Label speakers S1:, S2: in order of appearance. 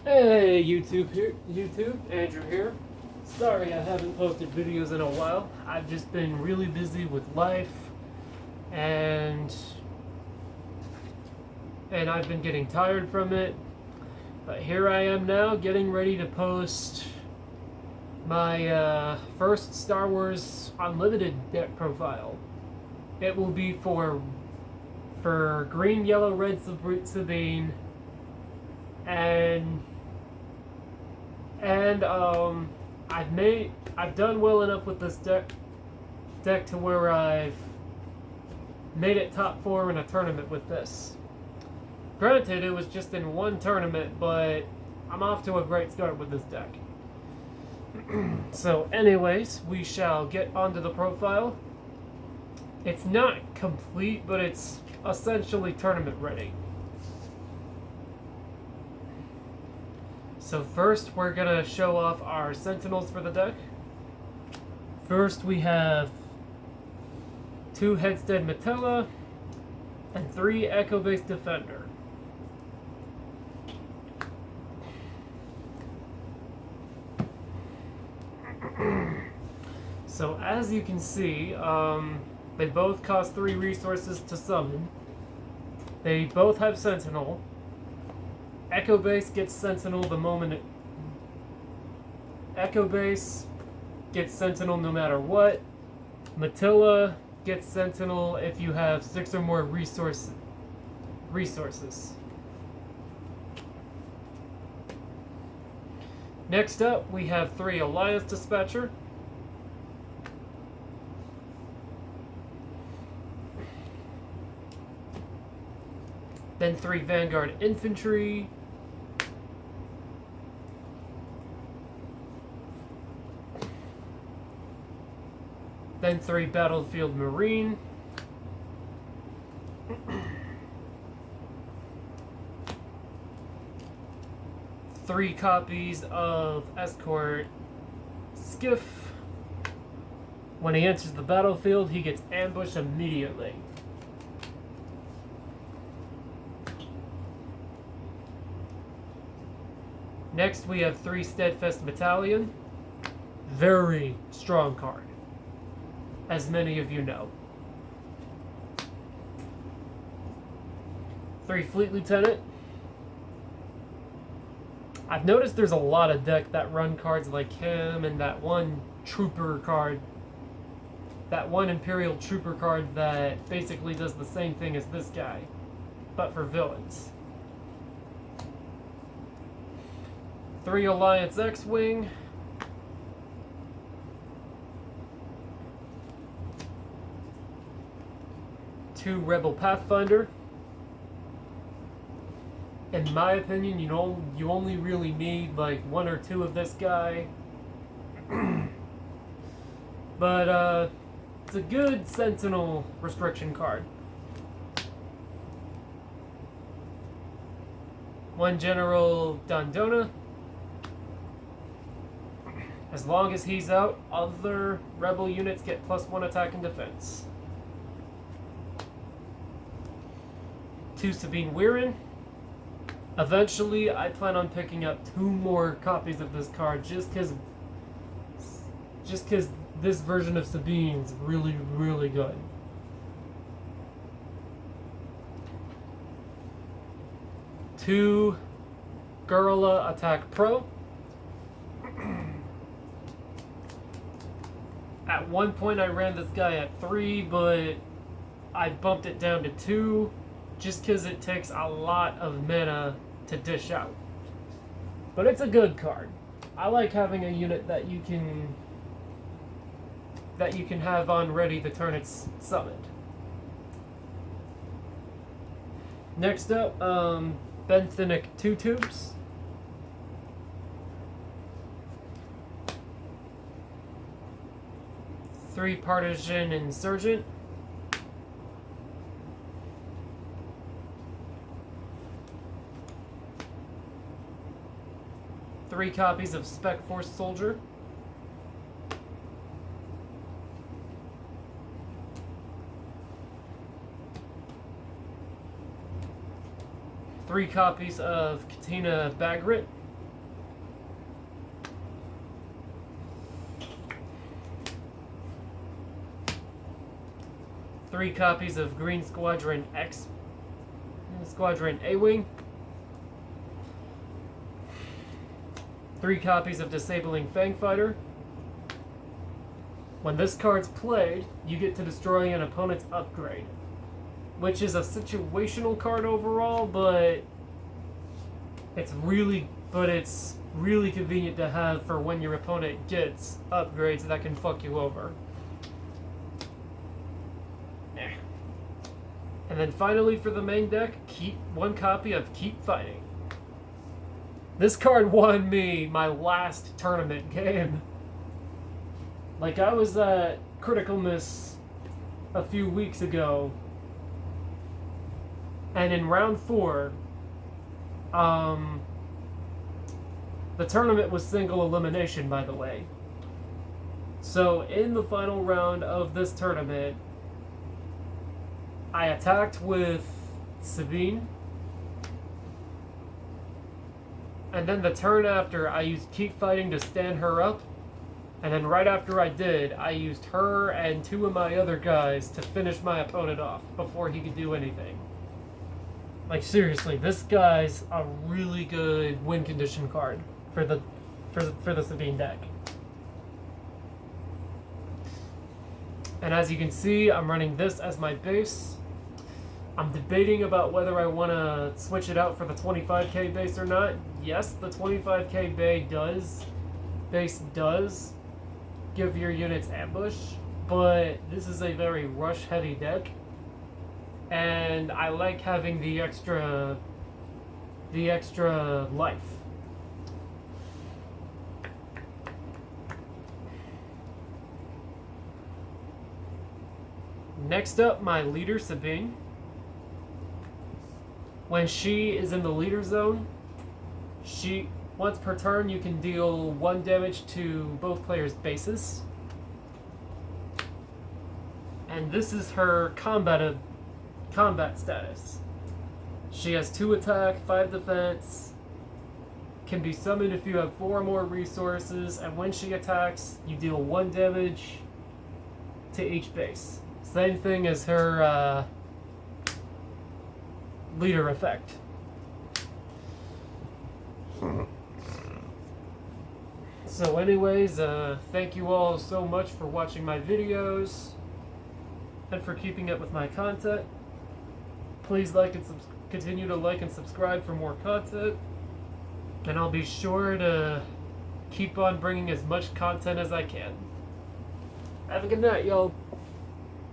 S1: Hey YouTube here, Andrew here. Sorry I haven't posted videos in a while. I've just been really busy with life and I've been getting tired from it. But here I am now getting ready to post my first Star Wars Unlimited deck profile. It will be for green, yellow, red Sabine and I've done well enough with this deck to where I've made it top 4 in a tournament with this. Granted, it was just in one tournament, but I'm off to a great start with this deck. So anyways, we shall get onto the profile. It's not complete, but it's essentially tournament ready. So first, we're gonna show off our Sentinels for the deck. First, we have 2 Headstead Metella and 3 Echo Base Defender. So as you can see, they both cost 3 resources to summon. They both have Sentinel. Echo Base gets Sentinel the moment it... Echo Base gets Sentinel no matter what. Metella gets Sentinel if you have 6 or more resources. Next up, we have 3 Alliance Dispatcher. Then 3 Vanguard Infantry. Then 3 Battlefield Marine. Three copies of Escort Skiff. When he enters the battlefield, he gets ambushed immediately. Next, we have 3 Steadfast Battalion. Very strong card, as many of you know. 3 Fleet Lieutenant. I've noticed there's a lot of decks that run cards like him and that one Trooper card. That one Imperial Trooper card that basically does the same thing as this guy, but for villains. 3 Alliance X-Wing. Two Rebel Pathfinder. In my opinion, you only really need like 1 or 2 of this guy. But it's a good Sentinel restriction card. 1 General Dondona. As long as he's out, other rebel units get +1 attack and defense. 2 Sabine Weirin. Eventually, I plan on picking up 2 more copies of this card just because this version of Sabine's really, really good. 2 Guerrilla Attack Pro. At one point, I ran this guy at 3, but I bumped it down to 2 just because it takes a lot of mana to dish out. But it's a good card. I like having a unit that you can have on ready the turn it's summoned. Next up, Benthenic 2 Tubes. 3 Partisan Insurgent. 3 copies of Spec Force Soldier. 3 copies of Katina Bagrit. 3 copies of Green Squadron X, Squadron A-Wing, 3 copies of Disabling Fangfighter. When this card's played, you get to destroy an opponent's upgrade, which is a situational card overall, but it's really convenient to have for when your opponent gets upgrades that can fuck you over. And then finally for the main deck, keep 1 copy of Keep Fighting. This card won me my last tournament game. Like, I was at Critical Miss a few weeks ago, and in round 4, the tournament was single elimination, by the way. So in the final round of this tournament, I attacked with Sabine, and then the turn after, I used Keep Fighting to stand her up, and then right after I did, I used her and 2 of my other guys to finish my opponent off before he could do anything. Like, seriously, this guy's a really good win condition card for the Sabine deck. And as you can see, I'm running this as my base. I'm debating about whether I want to switch it out for the 25k base or not. Yes, the 25k base does give your units ambush, but this is a very rush heavy deck, and I like having the extra life. Next up, my leader, Sabine. When she is in the leader zone, once per turn, you can deal 1 damage to both players' bases. And this is her combat status. She has 2 attack, 5 defense, can be summoned if you have 4 or more resources, and when she attacks, you deal 1 damage to each base. Same thing as her leader effect. So anyways, thank you all so much for watching my videos and for keeping up with my content. Please continue to like and subscribe for more content, and I'll be sure to keep on bringing as much content as I can. Have a good night, y'all.